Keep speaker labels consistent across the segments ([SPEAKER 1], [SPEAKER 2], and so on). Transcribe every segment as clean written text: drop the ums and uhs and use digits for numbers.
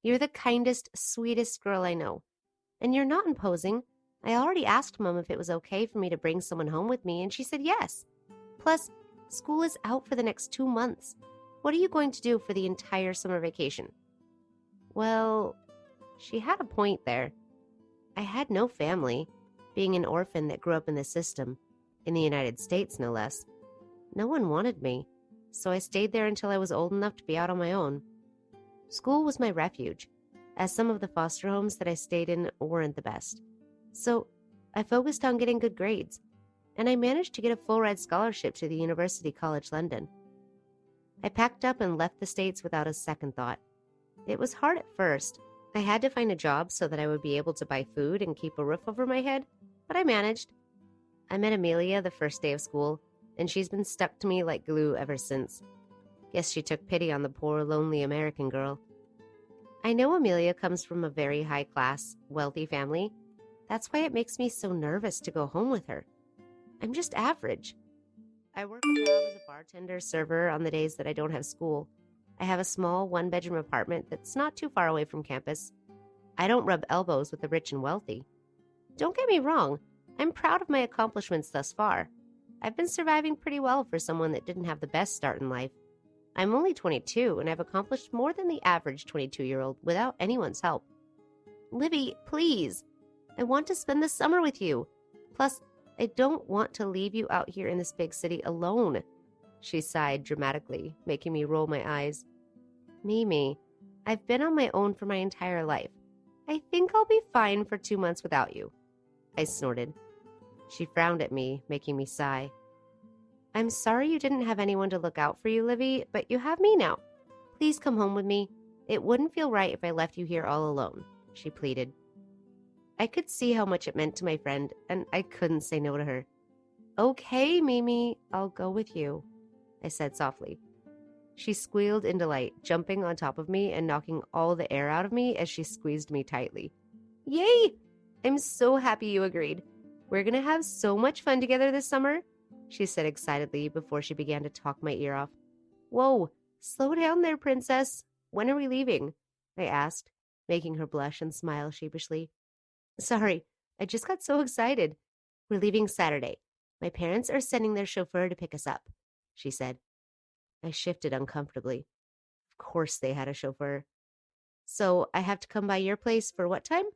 [SPEAKER 1] You're the kindest, sweetest girl I know. And you're not imposing. I already asked Mom if it was okay for me to bring someone home with me, and she said yes. Plus, school is out for the next 2 months. What are you going to do for the entire summer vacation? Well, she had a point there. I had no family, being an orphan that grew up in the system, in the United States no less. No one wanted me, so I stayed there until I was old enough to be out on my own. School was my refuge, as some of the foster homes that I stayed in weren't the best. So I focused on getting good grades, and I managed to get a full-ride scholarship to the University College London. I packed up and left the States without a second thought. It was hard at first. I had to find a job so that I would be able to buy food and keep a roof over my head, but I managed. I met Amelia the first day of school, and she's been stuck to me like glue ever since. Guess she took pity on the poor, lonely American girl. I know Amelia comes from a very high-class, wealthy family. That's why it makes me so nervous to go home with her. I'm just average. I work a job as a bartender server on the days that I don't have school. I have a small one-bedroom apartment that's not too far away from campus. I don't rub elbows with the rich and wealthy. Don't get me wrong, I'm proud of my accomplishments thus far. I've been surviving pretty well for someone that didn't have the best start in life. I'm only 22, and I've accomplished more than the average 22-year-old without anyone's help. Livy, please. I want to spend the summer with you. Plus, I don't want to leave you out here in this big city alone. She sighed dramatically, making me roll my eyes. Mimi, I've been on my own for my entire life. I think I'll be fine for 2 months without you. I snorted. She frowned at me, making me sigh. I'm sorry you didn't have anyone to look out for you, Livy, but you have me now. Please come home with me. It wouldn't feel right if I left you here all alone, she pleaded. I could see how much it meant to my friend, and I couldn't say no to her. Okay, Mimi, I'll go with you, I said softly. She squealed in delight, jumping on top of me and knocking all the air out of me as she squeezed me tightly. Yay! I'm so happy you agreed. We're going to have so much fun together this summer, she said excitedly before she began to talk my ear off. Whoa, slow down there, princess. When are we leaving? I asked, making her blush and smile sheepishly. Sorry, I just got so excited. We're leaving Saturday. My parents are sending their chauffeur to pick us up, she said. I shifted uncomfortably. Of course they had a chauffeur. So I have to come by your place for what time?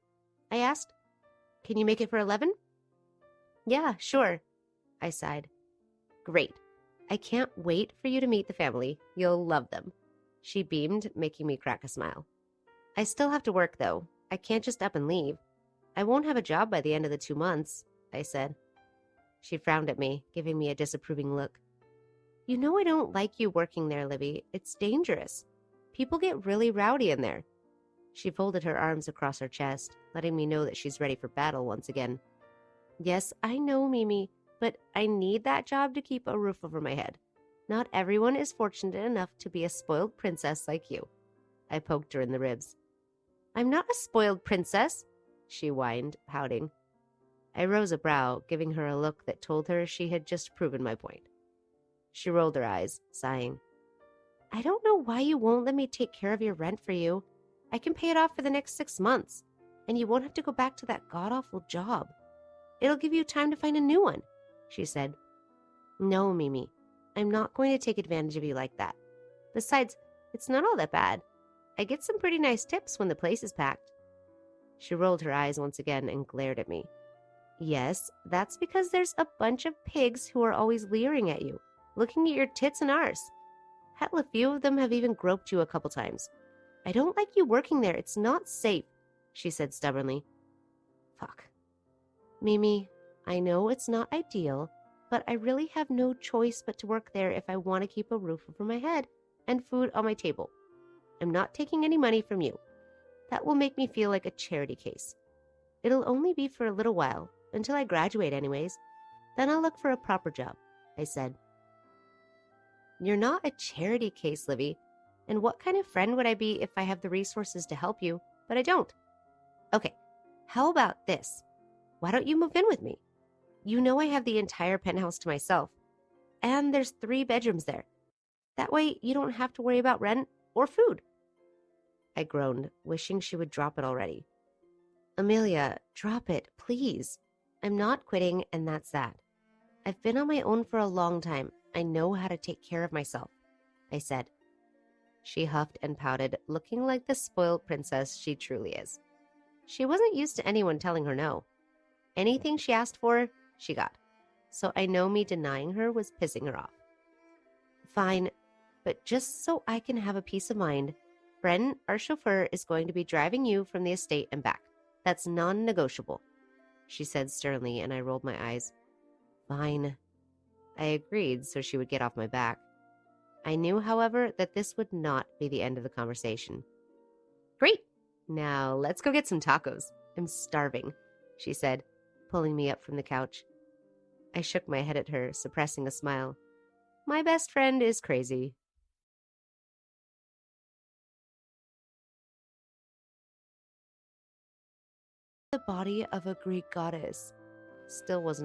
[SPEAKER 1] I asked. Can you make it for 11? Yeah, sure, I sighed. Great. I can't wait for you to meet the family. You'll love them. She beamed, making me crack a smile. I still have to work, though. I can't just up and leave. I won't have a job by the end of the 2 months, I said. She frowned at me, giving me a disapproving look. You know I don't like you working there, Livy. It's dangerous. People get really rowdy in there. She folded her arms across her chest, letting me know that she's ready for battle once again. Yes, I know, Mimi, but I need that job to keep a roof over my head. Not everyone is fortunate enough to be a spoiled princess like you. I poked her in the ribs. I'm not a spoiled princess, she whined, pouting. I rose a brow, giving her a look that told her she had just proven my point. She rolled her eyes, sighing. I don't know why you won't let me take care of your rent for you. I can pay it off for the next 6 months, and you won't have to go back to that god-awful job. It'll give you time to find a new one, she said. No, Mimi, I'm not going to take advantage of you like that. Besides, it's not all that bad. I get some pretty nice tips when the place is packed. She rolled her eyes once again and glared at me. Yes, that's because there's a bunch of pigs who are always leering at you, looking at your tits and arse. Hell, a few of them have even groped you a couple times. I don't like you working there. It's not safe, she said stubbornly. Fuck. Mimi, I know it's not ideal, but I really have no choice but to work there if I want to keep a roof over my head and food on my table. I'm not taking any money from you. That will make me feel like a charity case. It'll only be for a little while, until I graduate anyways. Then I'll look for a proper job, I said. You're not a charity case, Livy. And what kind of friend would I be if I have the resources to help you, but I don't? Okay, how about this? Why don't you move in with me? You know I have the entire penthouse to myself. And there's 3 bedrooms there. That way you don't have to worry about rent or food. I groaned, wishing she would drop it already. Amelia, drop it, please. I'm not quitting, and that's that. I've been on my own for a long time. I know how to take care of myself, I said. She huffed and pouted, looking like the spoiled princess she truly is. She wasn't used to anyone telling her no. Anything she asked for, she got. So I know me denying her was pissing her off. Fine, but just so I can have a peace of mind, Bren, our chauffeur, is going to be driving you from the estate and back. That's non-negotiable, she said sternly, and I rolled my eyes. Fine. I agreed so she would get off my back. I knew, however, that this would not be the end of the conversation. Great! Now let's go get some tacos. I'm starving, she said, pulling me up from the couch. I shook my head at her, suppressing a smile. My best friend is crazy. The body of a Greek goddess still wasn't